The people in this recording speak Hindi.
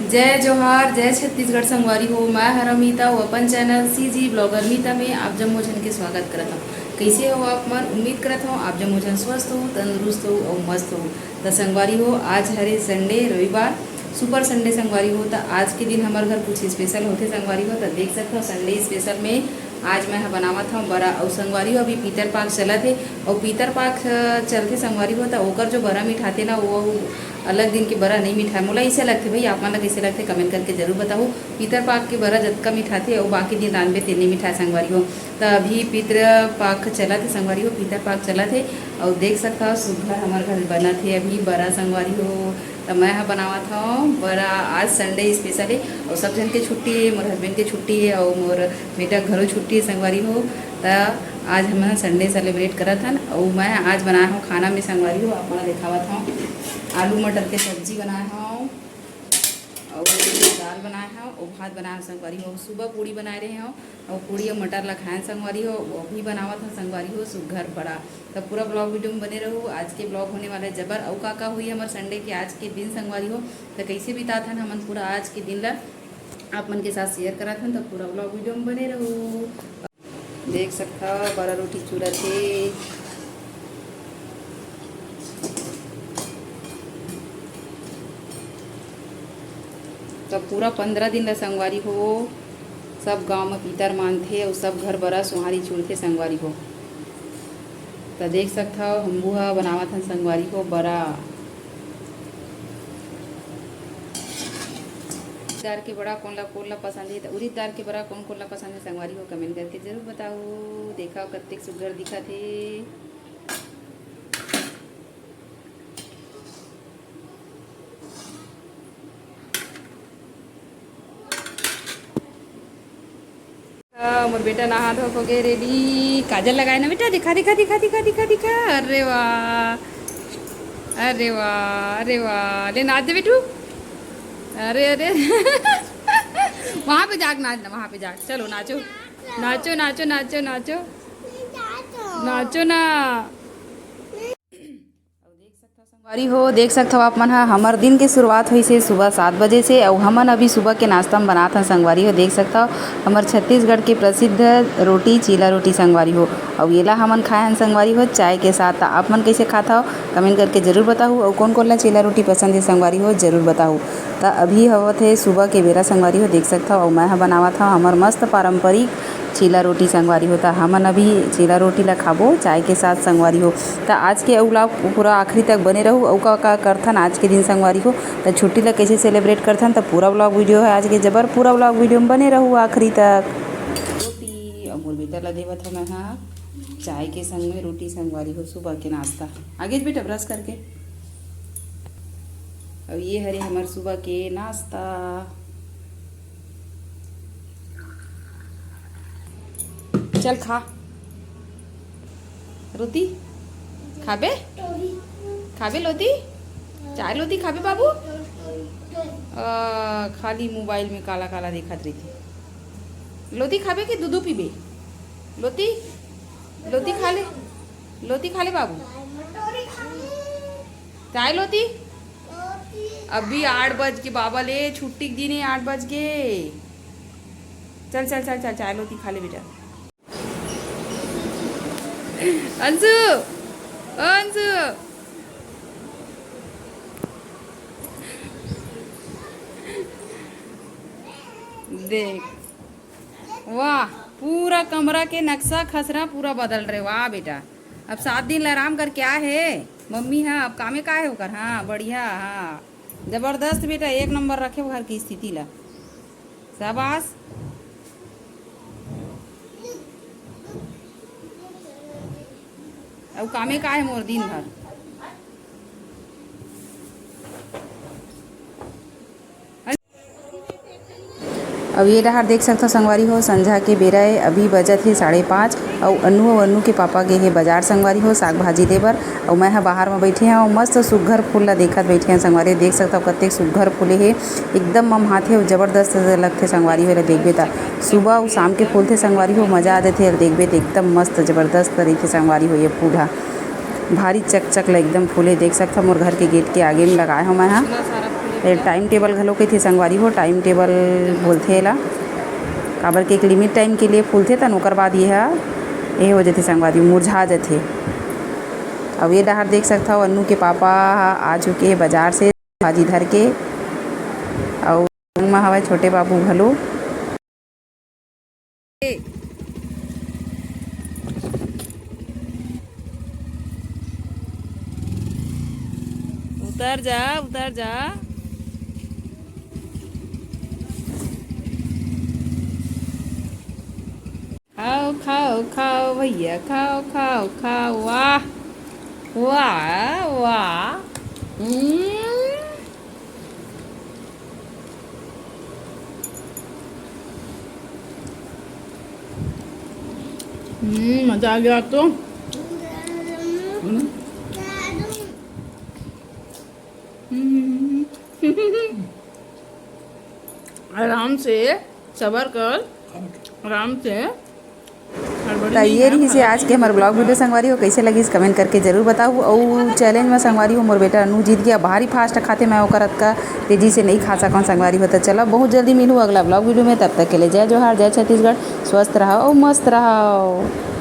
जय जोहार जय छत्तीसगढ़ संगवारी हो। मैं हर मीता वो अपन चैनल सीजी ब्लॉगर मीता में आप जम्मो जन के स्वागत करता हूँ। कैसे हो आप मन? उम्मीद करता हूँ आप जम्मो जन स्वस्थ हो, तंदुरुस्त हो और मस्त हो। तो संगवारी हो, आज हरे संडे रविवार सुपर संडे संगवारी हो। तो आज के दिन हमारे घर कुछ स्पेशल होते संगवारी हो। तो देख सकते हो संडे स्पेशल में आज मैं बनावत हूँ बड़ा और संगवारी हो। अभी पीतर पाक चला थे और पीतर पाक चलते संगवारी हो। तो ओकर जो बड़ा मिठाते ना वो अलग दिन के बड़ा नहीं मिठा मोला ऐसे लगते भाई। आप मन कैसे लगते कमेंट करके जरूर बताओ। पीतर पाक के बड़ा जतका मिठा थे और बाकी दिन रान में तेने मिठा संगवारी हो। तो अभी पीतर पाक चला थे संगवारी हो, पीतर पाक चला थे और देख सकता हो सुबह हमारे घर बना थे अभी बड़ा संगवारी हो। तो मैं बनावा था बड़ा आज संडे स्पेशल है और सब जन के छुट्टी है, मोर हस्बैंड के छुट्टी है और मोर बेटा घरों छुट्टी है संगवारी हो। तो आज हम संडे सेलिब्रेट करा था और मैं आज बनाया हूँ खाना में संगवारी हो। आप मैं दिखावा था आलू मटर के सब्जी बनाया हूँ और दाल बनाया है और भात बनाया संगवारी हो। सुबह पूड़ी बनाए रहे हो और पूड़ी और मटर ला खाए संगवारी हो, वो भी बनावा था संगवारी हो सुघर बड़ा। तो पूरा ब्लॉग वीडियो में बने रहो। आज के ब्लॉग होने वाले जबर और का हुई हमारे संडे के आज के दिन संगवारी हो। तो कैसे बिता था ना हमन पूरा आज के दिन ला आप मन के साथ शेयर करा था। तो पूरा ब्लॉग वीडियो में बने रहो। देख सकता बड़ा रोटी चूड़ा थे। तो पूरा 15 दिन ला संगवारी हो सब गांव में पीतर मानथे और सब घर बड़ा सुहारी चूड़थे संगवारी हो। तो देख सकता हो हम बुहा बनावत हन संगवारी हो बड़ा दार के बड़ा कौन ला पसंद है। तो उड़ीद दार के बड़ा कौन ला पसंद है संगवारी हो कमेंट करके जरूर बताओ। देखा कत्ते सुघर दिखा थे। मोर बेटा नहा धो हो गए रेडी। काजल लगाए ना बेटा, दिखा दिखा दिखा दिखा दिखा दिखा। अरे वाह अरे वाह अरे वाह, ले नाच दे बेटू। अरे अरे वहाँ पे जाग नाचना, वहाँ पे जाग। चलो नाचो नाचो नाचो नाचो नाचो नाचो ना। संगवारी हो देख सकते हो आप मन हमार दिन के शुरुआत हुई से सुबह 7 बजे से और हमन अभी सुबह के नाश्ता में बनाता हैं संगवारी हो। देख सकता हो हमार छत्तीसगढ़ के प्रसिद्ध रोटी चीला रोटी संगवारी हो और येला हमन खाए हैं संगवारी हो चाय के साथ। आप मन कैसे खाता हो कमेंट करके जरूर बताओ और कौन ला चीला रोटी पसंद है संगवारी हो जरूर बताओ। तो अभी हवा थे सुबह के बेरा संगवारी हो देख सकता हो और मैं बनावा था हमार मस्त पारंपरिक चीला रोटी संगवारी होता। हमन अभी चीला रोटी ला खाबो चाय के साथ संगवारी हो। तो आज के अगला पूरा आखिरी तक बने रहूँ और का करथन आज के दिन संगवारी हो। तो छुट्टी ला कैसे सेलिब्रेट करथन तो पूरा ब्लॉग वीडियो है आज के जबर पूरा ब्लॉग वीडियो में बने रहूँ आखिरी तक। रोटी और मोर बेटा ला देवत हो मैं हाँ चाय के संग में रोटी संगवारी हो सुबह के नाश्ता। आगे बेटा ब्रश करके और ये हरे हमारे सुबह के नाश्ता। चल खा रोटी खाबे खाबे लोती चाय लोती खाबे बाबू। खाली मोबाइल में काला काला देखत रही थी। लोती खाबे कि दूध पीबे? लोती लोती खा ले बाबू। चाय लोती अभी 8 बज के बाबा ले छुट्टी के दिन है 8 बज के। चल चल चल चल चाय लोती खा ले बेटा। अंशु अंशु देख वाह पूरा कमरा के नक्शा खसरा पूरा बदल रहे। वाह बेटा अब 7 दिन आराम कर क्या है मम्मी। हाँ अब कामे का है होकर। हाँ बढ़िया हाँ जबरदस्त बेटा एक नंबर रखे घर की स्थिति ला। शाबाश अब कामे का है मोर दिन भर। अब ये डहार देख सकते हो संगवारी हो संझा के बेरा है अभी बजत है 5:30 और अन्नू और अन्नू के पापा गए है बाजार संगवारी हो साग भाजी लेबर और मैं बाहर में बैठे हैं और मस्त सुघर फूल ला देखत बैठे हैं संगवारी। देख सकता हो कत्ते सुघर फूले है एकदम ममहाथे और जबरदस्त लगते संगवारी हो। देखबे तो सुबह और शाम के फूल थे संगवारी हो मजा आ जाते और देखबे तो एकदम मस्त जबरदस्त रही संगवारी हो। ये फूल भारी चक चक ला एकदम फूले देख सकता मोर घर के गेट के आगे में लगाए हो मैं। हाँ टाइम टेबल घलो कहिथे संगवारी हो, टाइम टेबल बोलथे एला, काबर के एक लिमिट टाइम के लिए फूलथे तन ओकर बाद ये हो जाथे संगवारी, मुरझा जाथे। अब ये डहर देख सकथव अन्नू के पापा आ चुके बाजार से भाजी धर के, और संग में हवय छोटे बाबू घलो। उतर जा उतर जा, खाओ खाओ खाओ भैया, खाओ खाओ खाओ, वाह वाह वाह। मजा आ गया तो। आराम से, सबर कर, आराम से। तो ये रही से आज के हमारे ब्लॉग वीडियो संगवारी हो, कैसे लगी कमेंट करके जरूर बताओ। और चैलेंज में संगवारी हो मोर बेटा अनु जीत गया, भारी फास्ट खाते मैं ओकर का तेजी से नहीं खा सकूँ संगवारी हो। तो चलो बहुत जल्दी मिलूँ अगला ब्लॉग वीडियो में, तब तक के लिए जय जोहार, जय छत्तीसगढ़, स्वस्थ रहो और मस्त रहो।